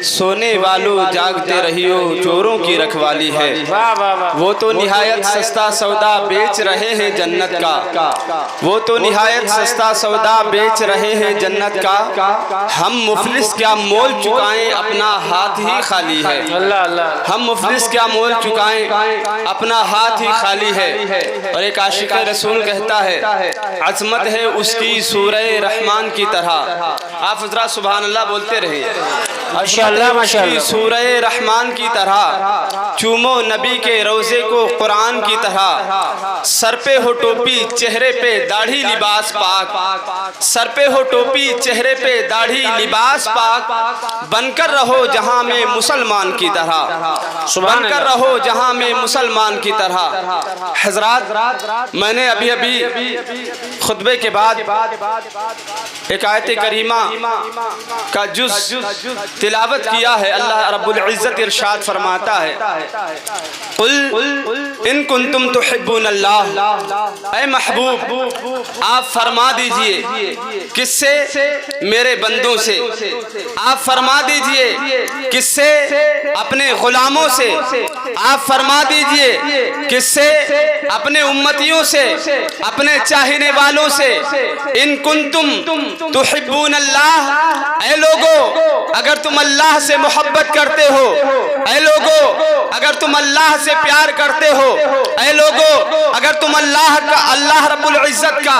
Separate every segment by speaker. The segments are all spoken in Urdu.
Speaker 1: سونے والوں جاگتے رہیو چوروں کی رکھوالی ہے۔ وہ تو نہایت سستا سودا بیچ رہے ہیں جنت کا، وہ تو نہایت سستا سودا بیچ رہے ہیں جنت کا، ہم مفلس کیا مول چکائیں اپنا ہاتھ ہی خالی ہے، ہم مفلس کیا مول چکائیں اپنا ہاتھ ہی خالی ہے۔ اور ایک عاشق رسول کہتا ہے عظمت ہے اس کی سورہ رحمان کی طرح، آپ حضرات سبحان اللہ بولتے رہے، سورہ رحمان کی طرح، چومو نبی کے روزے کو قرآن کی طرح، سر پہ ہو ٹوپی چہرے پہ داڑھی لباس پاک، سر پہ ہو ٹوپی چہرے پہ داڑھی لباس پاک، بن کر رہو جہاں میں مسلمان کی طرح، بن کر رہو جہاں میں مسلمان کی طرح۔ حضرات میں نے ابھی خطبے کے بعد ایک آیت کریمہ کا جز تلاوت کیا ہے۔ اللہ رب العزت ارشاد فرماتا ہے قل ان کنتم تحبون اللہ، اے محبوب آپ فرما دیجئے کس سے؟ میرے بندوں سے، آپ فرما دیجئے کس سے؟ اپنے غلاموں سے، آپ فرما دیجئے کس سے؟ اپنے امتیوں سے، اپنے چاہنے والوں سے۔ ان کنتم تحبون اللہ، اے لوگو اگر تم اللہ سے محبت کرتے ہو، اے لوگو اگر تم اللہ سے پیار کرتے ہو، اے لوگو اگر تم اللہ رب العزت کا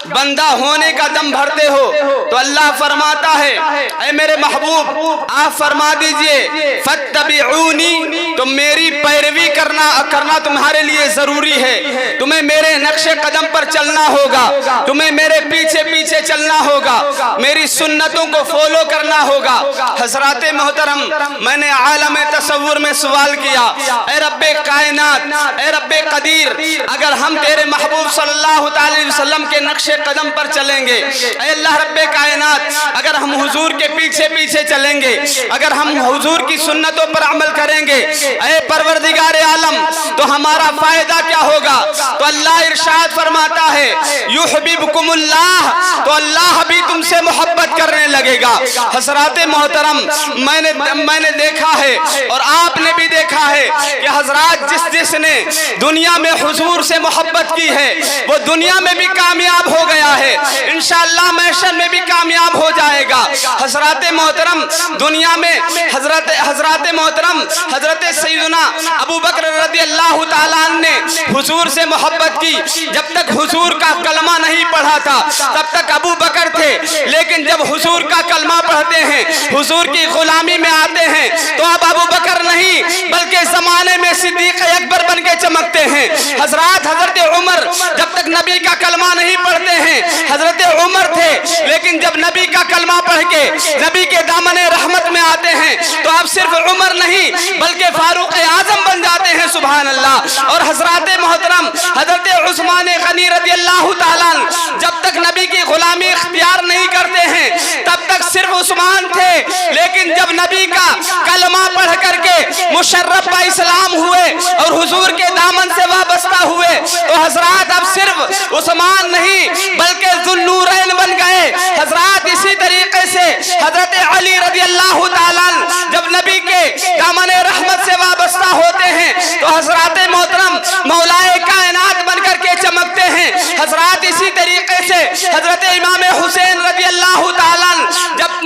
Speaker 1: بندہ ہونے کا دم بھرتے ہو، تو اللہ فرماتا ہے اے میرے محبوب آپ فرما دیجئے فاتبعونی، تو میری پیروی کرنا تمہارے لیے ضروری ہے، تمہیں میرے نقش قدم پر چلنا ہوگا، تمہیں میرے پیچھے پیچھے چلنا ہوگا، میری سنتوں کو فالو کرنا ہوگا۔ حضرات محترم میں نے عالم تصور میں سوال کیا، اے رب کائنات، اے رب قدیر، اگر ہم تیرے محبوب صلی اللہ علیہ وسلم کے نقش قدم پر چلیں گے، اے اللہ رب کائنات اگر ہم حضور کے پیچھے پیچھے چلیں گے، اگر ہم حضور کی سنتوں پر عمل کریں گے، اے پروردگار عالم تو ہمارا فائدہ کیا ہوگا؟ تو اللہ ارشاد فرماتا ہے یحببکم اللہ، تو اللہ بھی تم سے محبت کرنے لگے گا۔ حضرات محترم میں نے دیکھا ہے اور آپ نے بھی دیکھا ہے کہ حضرات جس نے دنیا میں حضور سے محبت کی ہے وہ دنیا میں بھی کامیاب ہو گیا ہے، انشاءاللہ محشر میں بھی کامیاب ہو جائے گا۔ حضرات محترم دنیا میں حضرات محترم حضرت سیدنا ابو بکر رضی اللہ تعالیٰ عنہ نے حضور سے محبت کی، جب تک حضور کا کلمہ نہیں پڑھا تھا تب تک ابو بکر تھے، لیکن جب حضور کا کلمہ پڑھتے ہیں، حضور کی غلامی میں آتے ہیں تو اب ابو بکر نہیں بلکہ زمانے میں صدیق اکبر بن کے چمکتے ہیں۔ حضرات حضرت عمر جب تک نبی کا کلمہ نہیں پڑھتے ہیں حضرت عمر تھے، لیکن جب نبی کا کلمہ پڑھ کے نبی کے دامن رحمت میں آتے ہیں تو اب صرف عمر نہیں بلکہ فاروق اعظم بن جاتے ہیں، سبحان اللہ۔ اور حضرات محترم حضرت عثمان غنی رضی اللہ تعالیٰ جب تک نبی کی غلامی اختیار نہیں کرتے ہیں تب تک صرف عثمان تھے، لیکن جب نبی کا کلمہ پڑھ کر کے مشرف با اسلام ہوئے اور حضور کے دامن سے وابستہ ہوئے تو حضرات اب صرف عثمان نہیں بلکہ ذوالنورین بن گئے۔ حضرات اسی طریقے سے حضرت علی رضی اللہ تعالیٰ جب نبی کے دامن رحمت سے وابستہ ہوتے ہیں تو حضرات محترم مولائے کائنات بن کر کے چمکتے ہیں۔ حضرات اسی طریقے سے حضرت امام حسین رضی اللہ تعالیٰ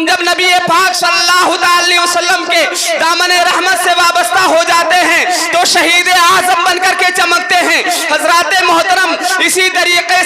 Speaker 1: جب نبی پاک صلی اللہ علیہ وسلم کے دامن رحمت سے وابستہ ہو جاتے ہیں تو شہید اعظم بن کر کے چمکتے ہیں۔ حضرات محترم اسی طریقے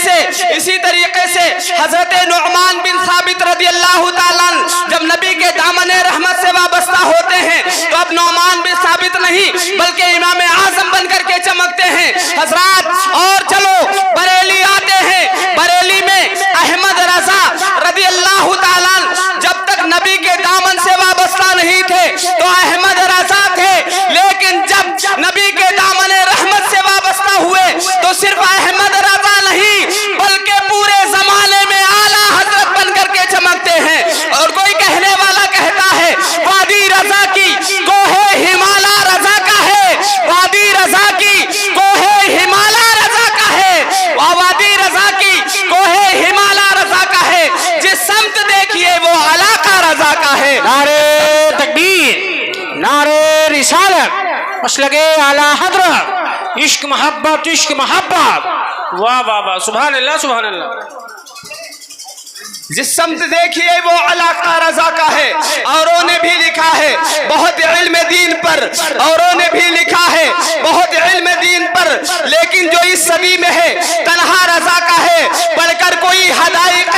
Speaker 1: سے حضرت نعمان بن ثابت رضی اللہ تعالیٰ جب نبی کے دامن رحمت سے وابستہ ہوتے ہیں تو اب نعمان بن ثابت نہیں بلکہ امام اعظم بن کر کے چمکتے ہیں۔ حضرات اور چلو بریلی آتے ہیں، بریلی میں احمد رضا رضی اللہ تعالیٰ جب تک نبی کے دامن سے وابستہ نہیں تھے تو احمد رضا تھے، لیکن جب نبی کے دامن رحمت سے وابستہ ہوئے تو صرف احمد رضا نہیں بلکہ پورے زمانے میں اعلیٰ حضرت بن کر کے چمکتے ہیں۔ اور کوئی کہنے والا کہتا ہے وادی رضا کی کوہ ہمالا رضا کا ہے، وادی رضا کی کوہ ہمالا
Speaker 2: رسالت، مسلک اعلی حضرت، عشق محبت عشق محبت. واہ واہ واہ، سبحان اللہ سبحان اللہ.
Speaker 1: جس سمت دیکھیے وہ علاقہ رضا کا ہے. اوروں نے بھی لکھا ہے بہت علم دین پر، اوروں نے بھی لکھا ہے بہت علم دین پر، لیکن جو اس صدی میں ہے تنہا رضا کا ہے. پڑھ کر کوئی حدائق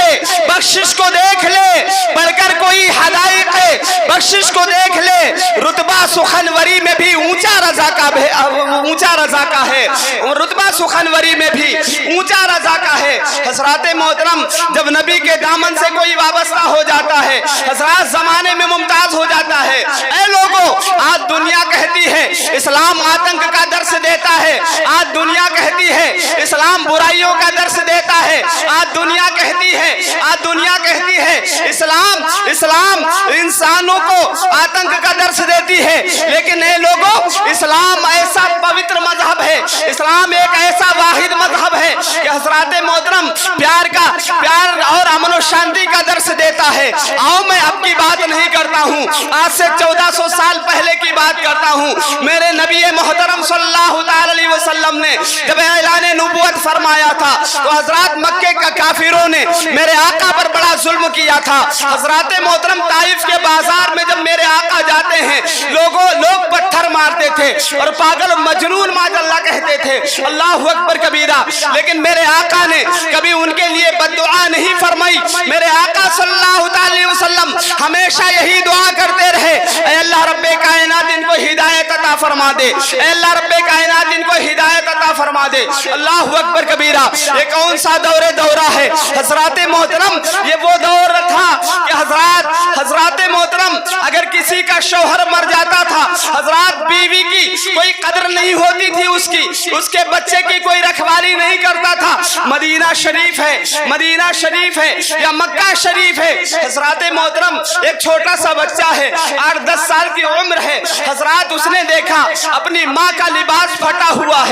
Speaker 1: بخشش کو دیکھ لے، پڑھ کر کوئی حدائق بخشش کو دیکھ لے. رتبہ سخنوری میں بھی اونچا رضا کا ہے، رتبہ سخنوری میں بھی اونچا رضا کا ہے. حضرات محترم، جب نبی کے دامن سے کوئی وابستہ ہو جاتا ہے حضرات زمانے میں ممتاز ہو جاتا ہے. اے لوگوں، آج دنیا کہتی ہے اسلام آتنک کا درس دیتا ہے، آج دنیا کہتی ہے اسلام برائیوں کا درس دیتا ہے، آج دنیا کہتی ہے اسلام انسانوں کو آتنک کا درس دیتی ہے. لیکن اے لوگوں، اسلام ایسا پوتر مذہب ہے، اسلام ایک ایسا واحد مذہب ہے کہ حضرات محترم پیار اور امن و شانتی کا درس دیتا ہے. آؤ میں اب کی بات نہیں کرتا ہوں، آج سے 1400 سال پہلے کی بات کرتا ہوں. میرے نبی محترم صلی اللہ علیہ وسلم نے جب اعلان نبوت فرمایا تھا تو حضرات مکے کا کافروں نے میرے آقا پر بڑا ظلم کیا تھا. حضرات محترم، طائف کے بازار میں جب میرے آقا جاتے ہیں لوگ پتھر مارتے تھے اور پاگل مجنون ماذ اللہ کہتے تھے، اللہ اکبر کبیرہ. لیکن میرے آقا نے کبھی ان کے لیے بد دعا نہیں فرمائی. میرے آقا صلی اللہ علیہ وسلم ہمیشہ یہی دعا کرتے رہے، اے اللہ رب کائنات ان کو ہدایت عطا فرما دے، اے اللہ رب کائنات ان کو ہدایت عطا فرما دے. اللہ اکبر کبیرہ. یہ کون سا دورہ ہے حضرات محترم؟ یہ وہ دور تھا کہ حضرات محترم اگر کسی کا شوہر مر جاتا تھا حضرات بیوی کی کوئی قدر نہیں ہوتی تھی، اس کے بچے کی کوئی رکھوالی نہیں کرتا تھا. مدینہ شریف ہے یا مکہ شریف ہے حضرات محترم، ایک چھوٹا سا بچہ ہے 8-10 سال کی عمر ہے حضرات. اس نے دیکھا اپنی ماں کا لباس پھٹا ہوا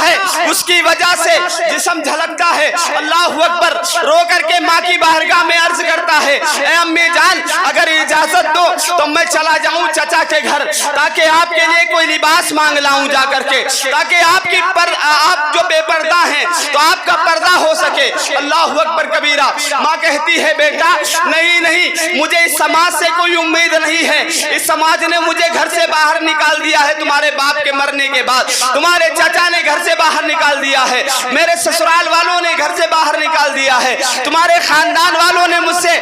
Speaker 1: ہے، اس کی وجہ سے جسم جھلکتا ہے. اللہ اکبر. رو کر کے ماں کی بارگاہ میں عرض کرتا ہے، اے امی جان اگر اجازت دو تو میں چلا جاؤں چچا کے گھر تاکہ آپ کے لیے کوئی لباس مانگ لاؤں جا کر کے، تاکہ آپ جو بے پردہ ہیں تو آپ کا پردہ ہو سکے. اللہ اکبر کبیرہ. ماں کہتی ہے بیٹا نہیں، مجھے اس سماج سے کوئی امید نہیں ہے، اس سماج نے مجھے گھر سے باہر نکال دیا ہے، تمہارے باپ کے مرنے کے بعد تمہارے چچا نے گھر سے باہر نکال دیا ہے، میرے سسرال والوں نے گھر سے باہر نکال دیا ہے، تمہارے خاندان والوں نے مجھے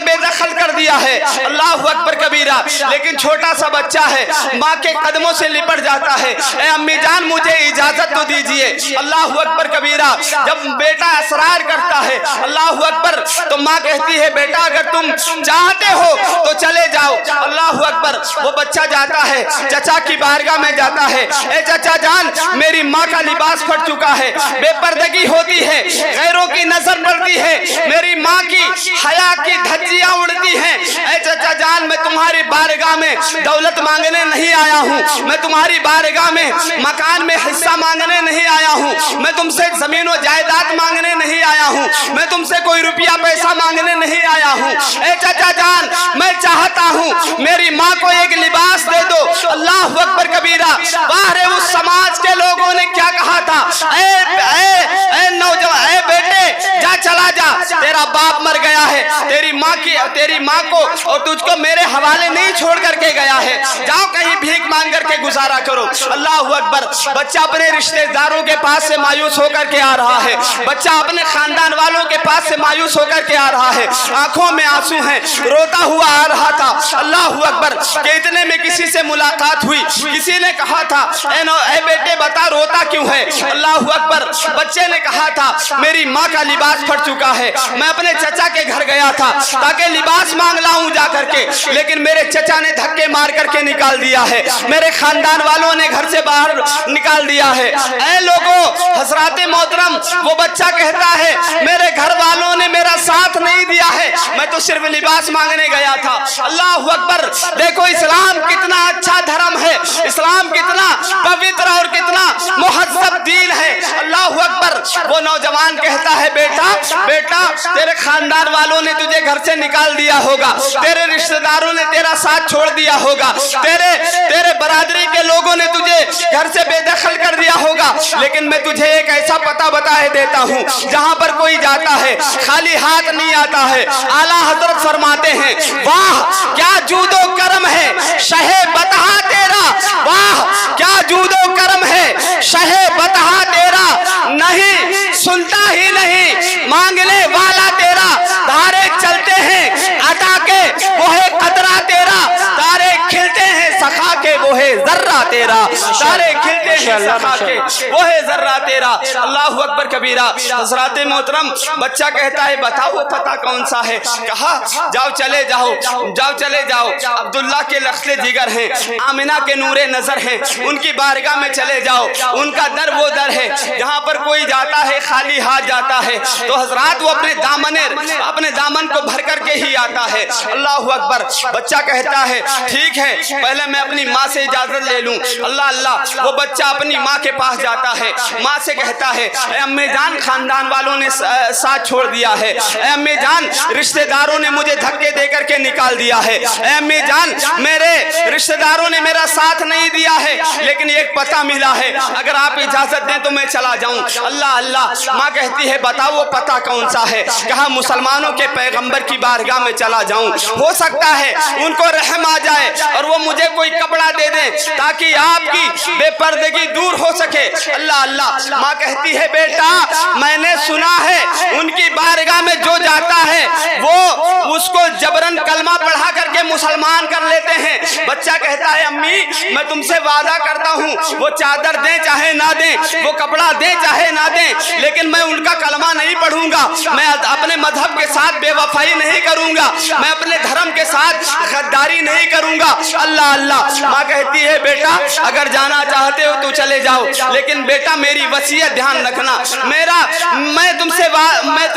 Speaker 1: بے دخل کر دیا ہے. اللہ اکبر کبیرہ. لیکن چھوٹا سا بچہ ہے ماں کے قدموں سے لپٹ جاتا ہے، اے امی جان مجھے اجازت تو دیجئے. اللہ اکبر کبیرہ. جب بیٹا اصرار کرتا ہے اللہ اکبر تو ماں کہتی ہے بیٹا اگر تم چاہتے ہو تو چلے جاؤ. اللہ اکبر. وہ بچہ جاتا ہے چچا کی بارگاہ میں جاتا ہے، اے چچا جان میری ماں کا لباس پھٹ چکا ہے، بے پردگی ہوتی ہے، غیروں کی نظر پڑتی ہے، میری ماں کی حیا کی دھجیاں اڑتی ہیں. اے چچا جان میں تمہاری بارگاہ میں دولت مانگنے نہیں آیا ہوں، میں تمہاری بارگاہ میں مکان میں حصہ مانگنے نہیں آیا ہوں، میں تم سے زمین و جائیداد مانگنے نہیں آیا ہوں، میں تم سے کوئی روپیہ پیسہ مانگنے نہیں آیا ہوں. اے چچا جان میں چاہتا ہوں میری ماں کو ایک لباس دے دو. اللہ اکبر کبیرہ. باہر اس سماج کے لوگوں نے کیا کہا تھا، اے نوجوان، اے بیٹے جا چلا جا، تیرا باپ مر گیا ہے، تیری ماں کو اور تجھ کو میرے حوالے نہیں چھوڑ کر کے گیا ہے، جاؤ کہیں بھیک مانگ کر کے گزارا کرو. اللہ اکبر. بچہ اپنے رشتہ داروں کے پاس سے مایوس ہو کر کے آ رہا ہے، بچہ اپنے خاندان والوں کے پاس سے مایوس ہو کر کے آ رہا ہے، آنکھوں میں آنسو ہیں، روتا ہوا آ رہا تھا. اللہ اکبر. کہ اتنے میں کسی سے ملاقات ہوئی، کسی نے کہا تھا اے بیٹے بتا روتا کیوں ہے. اللہ اکبر. بچے نے کہا تھا میری ماں کا لباس پھٹ چکا ہے، میں اپنے چچا کے گھر گیا تھا تاکہ لباس مانگ لاؤں جا کر کے، لیکن میرے چچا نے دھکے مار کر کے نکال دیا ہے، میرے خاندان والوں نے گھر سے باہر نکال دیا ہے. اے لوگوں حضرات محترم وہ بچہ کہتا ہے میرے گھر والوں نے میرا ساتھ نہیں دیا ہے، میں تو صرف لباس مانگنے گیا تھا. اللہ اکبر. دیکھو اسلام کتنا اچھا دھرم ہے، اسلام کتنا پوتر اور کتنا مہذب دین ہے. اللہ اکبر. وہ نوجوان کہتا ہے بیٹا تیرے خاندان والوں والوں نے تجھے گھر سے نکال دیا ہوگا, تیرے رشتہ داروں نے تیرا ساتھ چھوڑ دیا ہوگا, تیرے برادری کے لوگوں نے تجھے گھر سے بے دخل کر دیا ہوگا, لیکن میں تجھے ایک ایسا پتہ بتائے دیتا ہوں جہاں پر کوئی جاتا ہے خالی ہاتھ نہیں آتا ہے. اعلیٰ حضرت فرماتے ہیں واہ کیا جود و کرم ہے شہ بطحہ تیرا, واہ کیا جود و کرم ہے شہ بطحہ تیرا, نہیں سنتا ہی نہیں مانگنے والا تیرا, دھارے چلتے ہیں عطا کے وہ ہے قطرہ تیرا, تارے کھلتے ہیں سخا کے وہ ہے ذرہ تیرا, تارے کھلتے ہیں سخا کے وہ ہے ذرہ تیرا. اللہ اکبر کبیرہ. حضرات محترم بچہ کہتا ہے بتاؤ پتہ کون سا ہے؟ کہا جاؤ چلے جاؤ, جاؤ چلے جاؤ, عبداللہ کے لخت جگر ہیں, آمنہ کے نور نظر ہیں, ان کی بارگاہ میں چلے جاؤ, ان کا در وہ در ہے جہاں پر کوئی جاتا ہے خالی ہاتھ جاتا ہے, تو حضرات وہ اپنے دامن کو بھر کر کے ہی آتا ہے. اللہ اکبر. بچہ کہتا ہے ٹھیک ہے پہلے میں اپنی ماں سے اجازت لے لوں. اللہ اللہ. وہ بچہ اپنی ماں کے پاس جاتا ہے, ماں سے کہتا ہے اے امی جان خاندان والوں نے ساتھ چھوڑ دیا ہے, اے امی جان رشتہ داروں نے مجھے دھکے دے کر کے نکال دیا ہے, اے امی جان میرے رشتہ داروں نے میرا ساتھ نہیں دیا ہے, لیکن ایک پتہ ملا ہے اگر آپ اجازت دیں تو میں چلا جاؤں. اللہ اللہ. ماں کہتی ہے بتاؤ وہ پتہ کون سا ہے؟ کہا مسلمانوں کے پیغمبر کی بارگاہ میں چلا جاؤں, ہو سکتا ہے ان کو رحم آ جائے اور وہ مجھے کوئی کپڑا دے دیں تاکہ آپ کی بے پردگی دور ہو سکے. اللہ اللہ. ماں کہتی ہے بیٹا میں نے سنا ہے ان کی بارگاہ میں جو جاتا ہے وہ اس کو جبرن کلمہ پڑھا کر کے مسلمان کر لیتے ہیں. بچہ کہتا ہے امی میں تم سے وعدہ کرتا ہوں وہ چادر دیں چاہے نہ دیں, وہ کپڑا دیں چاہے نہ دیں, لیکن میں ان کا کلمہ نہیں پڑھوں گا, میں اپنے مذہب کے ساتھ بے وفائی نہیں کروں گا, میں اپنے دھرم کے ساتھ غداری نہیں کروں گا. اللہ اللہ. ماں کہتی ہے بیٹا اگر جانا چاہتے ہو تو چلے جاؤ, لیکن بیٹا میری وصیت دھیان رکھنا, میں تم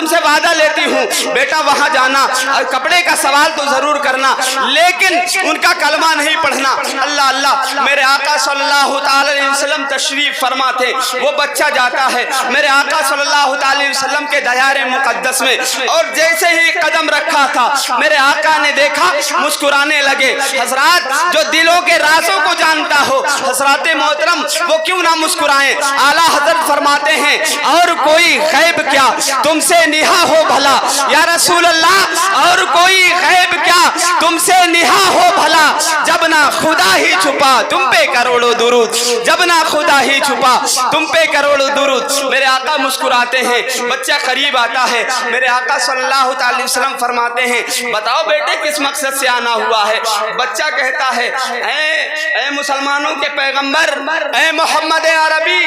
Speaker 1: سے وعدہ لیتی ہوں بیٹا وہاں جانا کپڑے کا سوال تو ضرور کرنا, لیکن ان کا کلمہ نہیں پڑھنا. اللہ اللہ. میرے آقا صلی اللہ تعالی علیہ وسلم تشریف فرما تھے, وہ بچہ جاتا ہے میرے آقا صلی اللہ تعالی وسلم کے دیار مقدس میں, اور جیسے ہی قدم رکھا تھا میرے آقا نے دیکھا مسکرانے لگے. حضرات جو دلوں کے رازوں کو جانتا ہو حضرات محترم وہ کیوں نہ مسکرائیں. اعلیٰ حضرت فرماتے ہیں اور کوئی غیب کیا تم سے نہا ہو بھلا, یا رسول اللہ اور کوئی غیب کیا تم سے نہا ہو بھلا, جب نہ خدا ہی چھپا تم پہ کروڑوں درود, جب نہ خدا ہی چھپا تم پہ کروڑوں درود. میرے آقا مسکراتے ہیں, بچہ قریب آتا ہے, میرے آقا صلی اللہ تعالی وسلم فرماتے ہیں بتاؤ بیٹے کس مقصد سے آنا ہوا ہے؟ بچہ کہتا ہے اے مسلمانوں کے پیغمبر, اے محمد عربی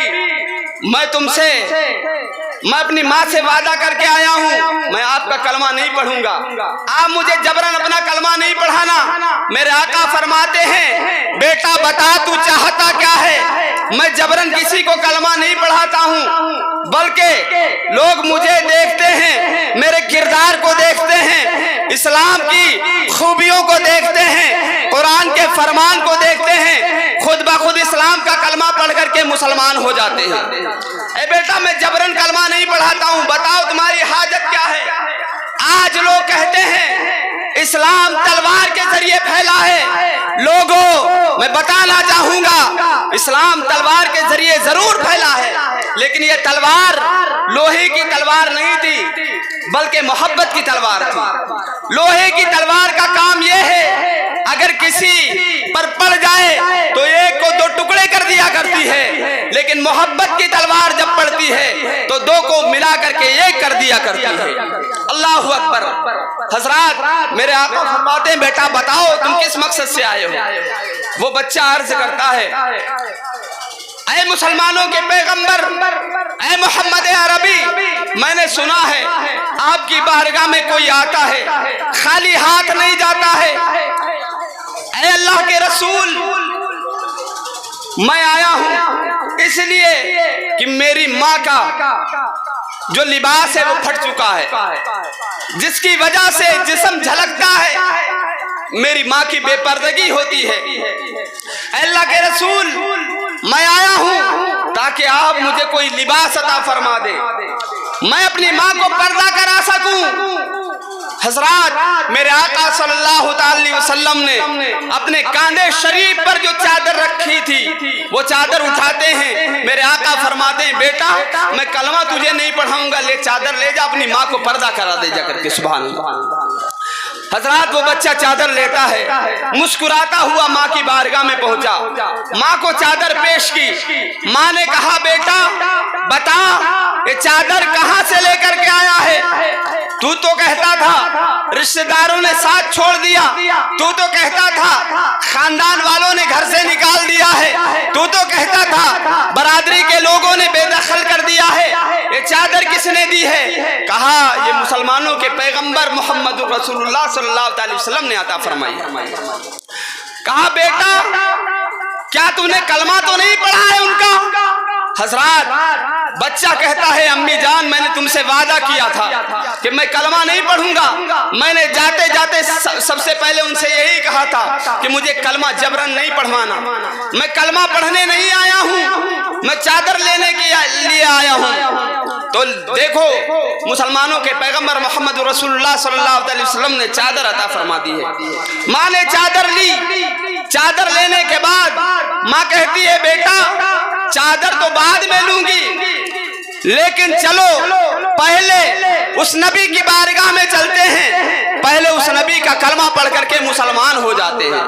Speaker 1: میں اپنی ماں سے وعدہ کر کے آیا ہوں میں آپ کا کلمہ نہیں پڑھوں گا, آپ مجھے جبرن اپنا کلمہ نہیں پڑھانا. میرے آقا فرماتے ہیں بیٹا بتا تو چاہتا کیا ہے؟ میں جبرن کسی کو کلمہ نہیں پڑھاتا ہوں, بلکہ لوگ مجھے دیکھتے ہیں, میرے کردار کو دیکھتے ہیں, اسلام کی خوبیوں کو دیکھتے ہیں, قرآن کے فرمان کو دیکھتے ہیں, خود بخود اسلام کا کلمہ پڑھ کر کے مسلمان ہو جاتے ہیں. اے بیٹا میں جبرن کلمہ نہیں پڑھاتا ہوں, بتاؤ تمہاری حاجت کیا ہے؟ آج لوگ کہتے ہیں اسلام تلوار کے ذریعے پھیلا ہے. لوگوں میں بتانا چاہوں گا اسلام تلوار کے ذریعے ضرور پھیلا ہے, لیکن یہ تلوار لوہے کی تلوار نہیں تھی بلکہ محبت کی تلوار تھی. لوہے کی تلوار کا کام یہ ہے اگر کسی پر پڑ جائے تو ایک کو دو ٹکڑے کر دیا کرتی ہے, لیکن محبت کی تلوار جب پڑتی ہے تو دو کو ملا کر کے ایک کر دیا کرتی ہے. اللہ اکبر. حضرات میرے آقا فرماتے ہیں بیٹا بتاؤ تم کس مقصد سے آئے ہو؟ وہ بچہ عرض کرتا ہے اے مسلمانوں کے پیغمبر, اے محمد عربی میں نے سنا ہے آپ کی بارگاہ میں کوئی آتا ہے خالی ہاتھ نہیں جاتا ہے. اے اللہ کے رسول میں آیا ہوں اس لیے کہ میری ماں کا جو لباس ہے وہ پھٹ چکا ہے, جس کی وجہ سے جسم جھلکتا ہے, میری ماں کی بے پردگی ہوتی ہے. اے اللہ کے رسول میں آیا ہوں تاکہ آپ مجھے کوئی لباس عطا فرما دے, میں اپنی ماں کو پردہ کرا سکوں. حضرات میرے آقا صلی اللہ علیہ وسلم نے اپنے کاندھے شریف پر جو چادر رکھی تھی وہ چادر اٹھاتے ہیں، میرے آقا فرماتے ہیں بیٹا میں کلمہ تجھے نہیں پڑھاؤں گا، لے چادر لے جا اپنی ماں کو پردہ کرا دے جا کر کے. سبحان اللہ. حضرات وہ بچہ چادر لیتا ہے، مسکراتا ہوا ماں کی بارگاہ میں پہنچا، ماں کو چادر پیش کی. ماں نے کہا بیٹا بتا یہ چادر کہاں سے لے کر کے آیا ہے؟ تو کہتا تھا رشتہ داروں نے ساتھ چھوڑ دیا، تو کہتا تھا خاندان والوں نے گھر سے نکال دیا ہے، تو کہتا تھا برادری کے لوگوں نے بے دخل کر دیا ہے، یہ چادر کس نے دی ہے؟ کہا یہ مسلمانوں کے پیغمبر محمد رسول اللہ صلی اللہ علیہ وسلم نے عطا فرمائی. کہا بیٹا کیا تم نے کلمہ تو نہیں پڑھا ہے ان کا؟ حضرات بچہ کہتا ہے امی جان میں نے تم سے وعدہ کیا تھا کہ میں کلمہ نہیں پڑھوں گا، میں نے جاتے جاتے سب سے پہلے ان سے یہی کہا تھا کہ مجھے کلمہ جبرن نہیں پڑھوانا، میں کلمہ پڑھنے نہیں آیا ہوں، میں چادر لینے کے لیے آیا ہوں. تو دیکھو مسلمانوں کے پیغمبر محمد رسول اللہ صلی اللہ علیہ وسلم نے چادر عطا فرما دی ہے. ماں نے چادر لی، چادر لینے کے بعد ماں کہتی ہے بیٹا چادر تو بعد میں لوں گی لیکن چلو پہلے اس نبی کی بارگاہ میں چلتے ہیں، پہلے اس نبی کا کلمہ پڑھ کر کے مسلمان ہو جاتے ہیں.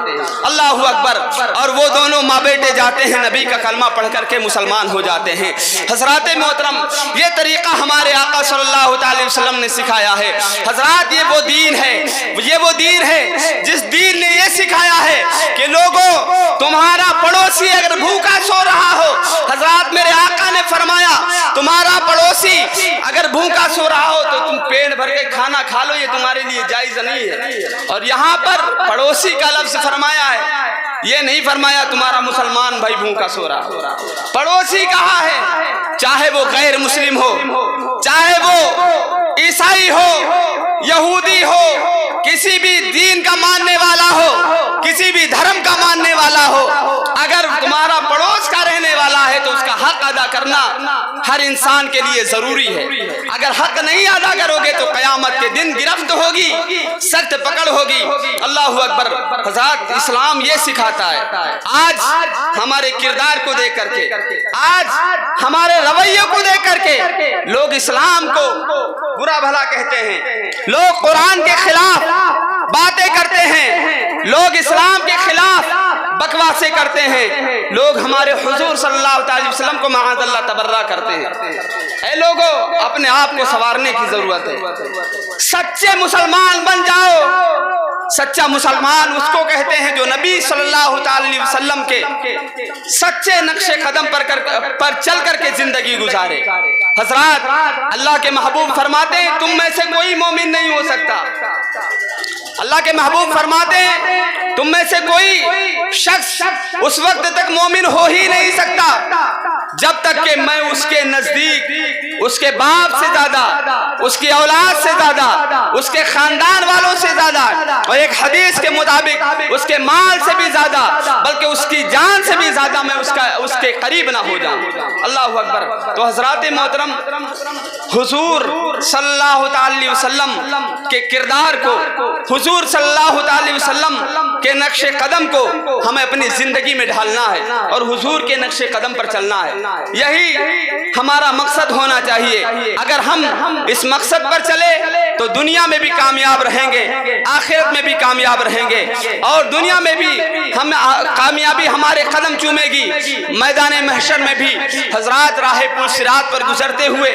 Speaker 1: اللہ اکبر. اور وہ دونوں ماں بیٹے جاتے ہیں نبی کا کلمہ پڑھ کر کے مسلمان ہو جاتے ہیں. حضرات محترم یہ طریقہ ہمارے آقا صلی اللہ علیہ وسلم نے سکھایا ہے. حضرات یہ وہ دین ہے جس دین نے یہ سکھایا ہے کہ لوگوں تمہارا پڑوسی اگر بھوکا سو رہا ہو، حضرات میرے آقا نے فرمایا تمہارا پڑوسی اگر بھوکا سو رہا ہو تو تم پیٹ بھر کے کھانا کھا لو، یہ تمہارے لیے جائز نہیں ہے. اور یہاں پر پڑوسی کا لفظ فرمایا ہے، یہ نہیں فرمایا تمہارا مسلمان بھائی بھوکا سو رہا ہو. پڑوسی کہا ہے چاہے وہ غیر مسلم ہو، چاہے وہ عیسائی ہو، یہودی ہو، کسی بھی دین کا ماننے والا ہو، کسی بھی دھرم کا ماننے والا ہو، اگر تمہارا پڑوس کا رہنے والا ہے تو اس کا حق ادا کرنا ہر انسان کے لیے ضروری ہے. اگر حق نہیں ادا کرو گے تو قیامت کے دن گرفت ہوگی، سخت پکڑ ہوگی. اللہ اکبر. حضرات اسلام یہ سکھاتا ہے. آج ہمارے کردار کو دیکھ کر کے، آج ہمارے رویے کو دیکھ کر کے لوگ اسلام کو برا بھلا کہتے ہیں، لوگ قرآن کے خلاف باتیں کرتے ہیں، لوگ اسلام کے خلاف بکواسے کرتے ہیں، لوگ ہمارے حضور صلی اللہ علیہ وسلم کو معاذ اللہ تبرہ کرتے ہیں. اے لوگوں اپنے آپ کو سنوارنے کی ضرورت ہے. سچے مسلمان بن جاؤ. سچا مسلمان اس کو کہتے ہیں جو نبی صلی اللہ علیہ وسلم کے سچے نقش قدم پر چل کر کے زندگی گزارے. حضرات اللہ کے محبوب فرماتے ہیں تم میں سے کوئی مومن نہیں ہو سکتا. اللہ کے محبوب فرماتے ہیں تم میں سے کوئی شخص اس وقت تک مومن ہو ہی نہیں سکتا جب تک کہ میں اس کے نزدیک اس کے باپ سے زیادہ، اس کی اولاد سے زیادہ، اس کے خاندان والوں سے زیادہ، اور ایک حدیث کے مطابق اس کے مال سے بھی زیادہ، بلکہ اس کی جان سے بھی زیادہ میں اس کے قریب نہ ہو جاؤں. اللہ اکبر. تو حضرات محترم حضور صلی اللہ علیہ وسلم کے کردار کو، حضور صلی اللہ علیہ وسلم کے نقش قدم کو ہمیں اپنی زندگی میں ڈھالنا ہے اور حضور کے نقش قدم پر چلنا ہے. یہی ہمارا مقصد ہونا چاہیے. اگر ہم اس مقصد پر چلے تو دنیا میں بھی کامیاب رہیں گے، آخرت میں بھی کامیاب رہیں گے، اور دنیا میں بھی ہم کامیابی ہمارے قدم چومے گی. میدان محشر میں بھی حضرات راہ پل صراط پر گزرتے ہوئے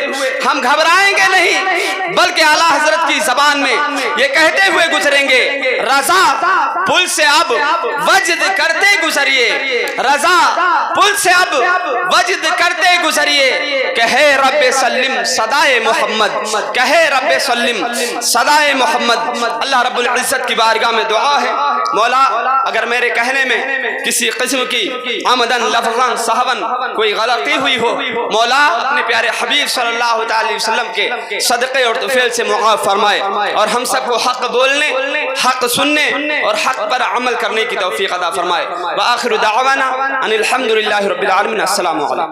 Speaker 1: ہم گھبرائیں گے نہیں، بلکہ اعلیٰ حضرت کی زبان میں یہ کہتے ہوئے گزریں گے رضا پل سے اب وجد کرتے گزریے، رضا پل سے اب وجد کرتے گزریے. کہے رب سلم صدائے محمد، کہے رب سلم صدائے محمد. اللہ رب العزت کی بارگاہ میں دعا ہے مولا اگر میرے کہنے میں کسی قسم کی عمدن لفظاً صحباً کوئی غلطی ہوئی ہو، مولا اپنے پیارے حبیب صلی اللہ علیہ وسلم کے صدقے اور طفیل سے معاف فرمائے، اور ہم سب کو حق بولنے، حق سننے اور حق پر عمل کرنے کی توفیق عطا فرمائے. وآخر دعوانا ان الحمدللہ رب العالمین. السلام علیکم.